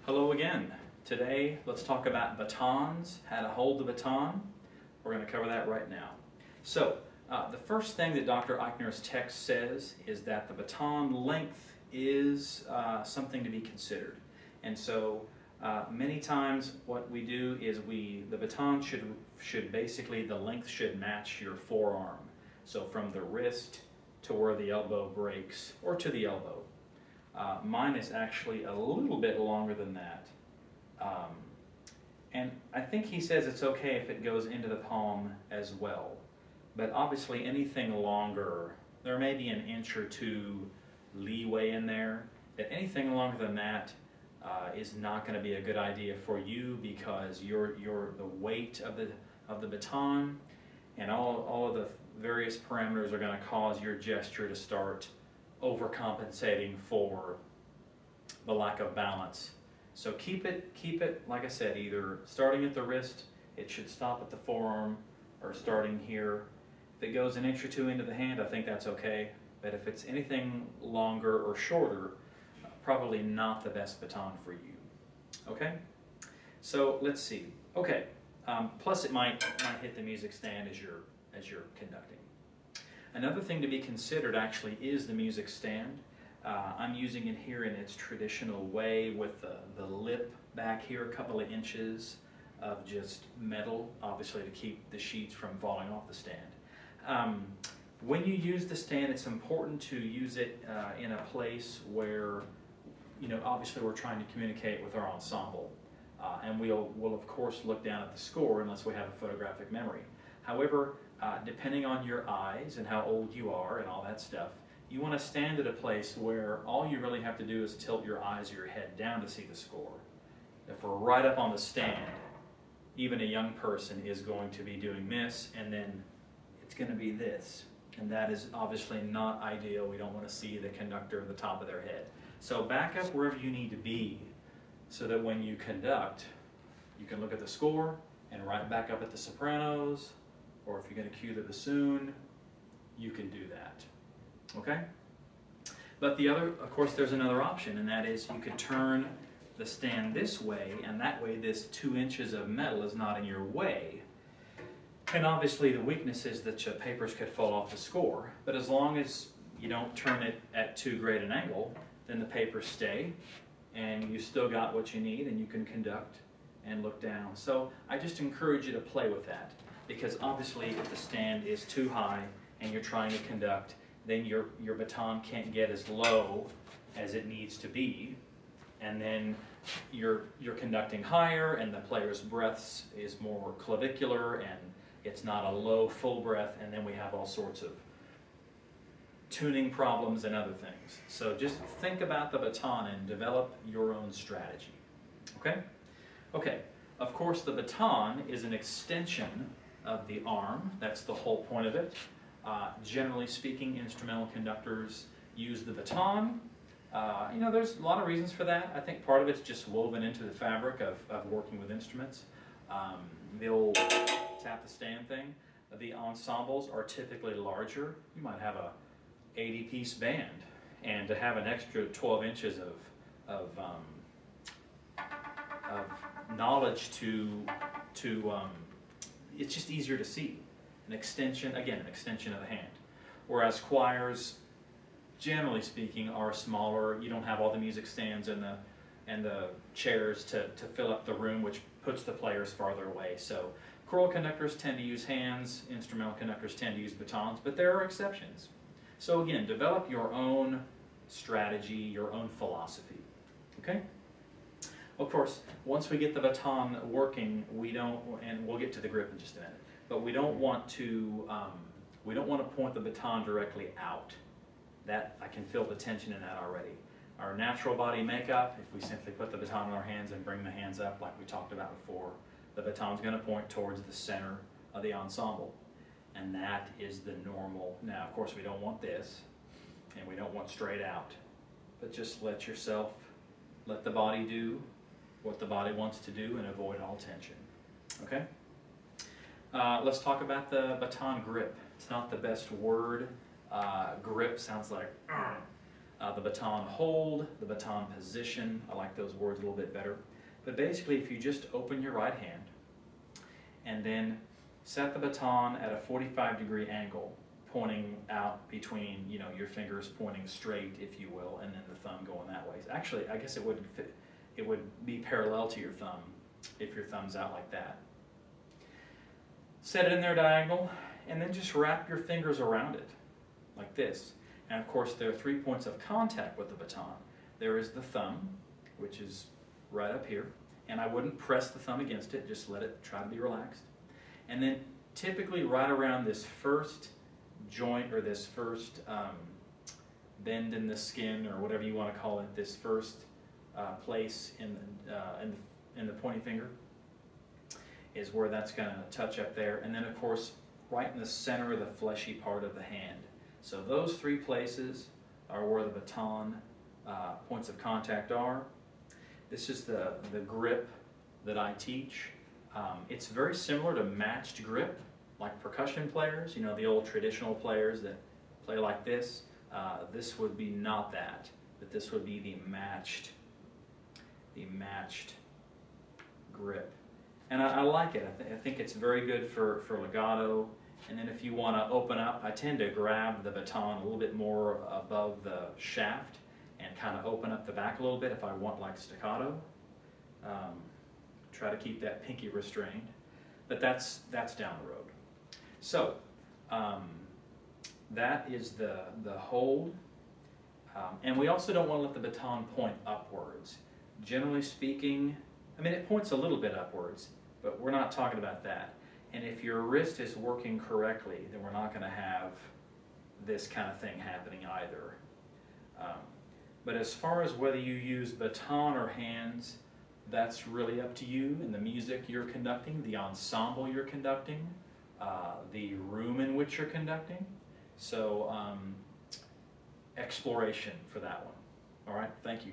Hello again. Today, let's talk about batons, how to hold the baton. We're going to cover that right now. So, the first thing that Dr. Eichner's text says is that the baton length is something to be considered. And so, many times what we do is the baton should basically, the length should match your forearm. So from the wrist to where the elbow breaks, or to the elbow. Mine is actually a little bit longer than that. And I think he says it's okay if it goes into the palm as well. But obviously anything longer, there may be an inch or two leeway in there. But anything longer than that is not going to be a good idea for you, because the weight of the baton and all of the various parameters are going to cause your gesture to start overcompensating for the lack of balance. So keep it, like I said, either starting at the wrist, it should stop at the forearm, or starting here. If it goes an inch or two into the hand, I think that's okay. But if it's anything longer or shorter, probably not the best baton for you. Okay? So let's see. Okay. Plus it might hit the music stand as you're conducting. Another thing to be considered actually is the music stand. I'm using it here in its traditional way with the lip back here, a couple of inches of just metal, obviously to keep the sheets from falling off the stand. When you use the stand, it's important to use it in a place where, obviously we're trying to communicate with our ensemble. And we'll of course look down at the score unless we have a photographic memory. However, depending on your eyes and how old you are and all that stuff, you want to stand at a place where all you really have to do is tilt your eyes or your head down to see the score. If we're right up on the stand, even a young person is going to be doing this, and then it's going to be this. And that is obviously not ideal. We don't want to see the conductor at the top of their head. So back up wherever you need to be so that when you conduct, you can look at the score and right back up at the sopranos, or if you're going to cue the bassoon, you can do that. Okay? But of course, there's another option, and that is you could turn the stand this way, and that way this 2 inches of metal is not in your way. And obviously the weakness is that your papers could fall off the score, but as long as you don't turn it at too great an angle, then the papers stay, and you still got what you need, and you can conduct and look down. So I just encourage you to play with that, because obviously if the stand is too high and you're trying to conduct, then your baton can't get as low as it needs to be, and then you're conducting higher, and the player's breaths is more clavicular, and it's not a low full breath, and then we have all sorts of tuning problems and other things. So just think about the baton and develop your own strategy. Okay? Okay. Of course, the baton is an extension of the arm. That's the whole point of it. Generally speaking, instrumental conductors use the baton. There's a lot of reasons for that. I think part of it's just woven into the fabric of working with instruments. The old tap the stand thing. The ensembles are typically larger. You might have a 80-piece band, and to have an extra 12 inches of knowledge to it's just easier to see. An extension of the hand. Whereas choirs, generally speaking, are smaller. You don't have all the music stands and the chairs to fill up the room, which puts the players farther away. So choral conductors tend to use hands, instrumental conductors tend to use batons, but there are exceptions. So again, develop your own strategy, your own philosophy. Okay? Of course, once we get the baton working, and we'll get to the grip in just a minute, but we don't want to point the baton directly out. That, I can feel the tension in that already. Our natural body makeup, if we simply put the baton in our hands and bring the hands up like we talked about before, the baton's going to point towards the center of the ensemble. And that is the normal. Now, of course, we don't want this, and we don't want straight out. But just let the body do what the body wants to do and avoid all tension. Okay? Let's talk about the baton grip. It's not the best word. Grip sounds like the baton hold, the baton position. I like those words a little bit better. But basically, if you just open your right hand and then set the baton at a 45-degree angle, pointing out between, you know, your fingers pointing straight, if you will, and then the thumb going that way. Actually, I guess it would be parallel to your thumb if your thumb's out like that. Set it in there diagonal, and then just wrap your fingers around it, like this. And of course, there are 3 points of contact with the baton. There is the thumb, which is right up here, and I wouldn't press the thumb against it, just let it try to be relaxed. And then typically right around this first joint, or this first bend in the skin, or whatever you want to call it, this first place in the pointing finger, is where that's going to touch up there. And then of course, right in the center of the fleshy part of the hand. So those 3 places are where the baton points of contact are. This is the grip that I teach. It's very similar to matched grip, like percussion players, you know, the old traditional players that play like this. This would be not that, but this would be the matched grip. And I like it. I think it's very good for legato. And then if you want to open up, I tend to grab the baton a little bit more above the shaft and kind of open up the back a little bit if I want like staccato. Try to keep that pinky restrained, but that's down the road. So that is the hold, and we also don't want to let the baton point upwards. Generally speaking, I mean, it points a little bit upwards, but we're not talking about that. And if your wrist is working correctly, then we're not going to have this kind of thing happening either. But as far as whether you use baton or hands, that's really up to you and the music you're conducting, the ensemble you're conducting, the room in which you're conducting. So exploration for that one. All right, thank you.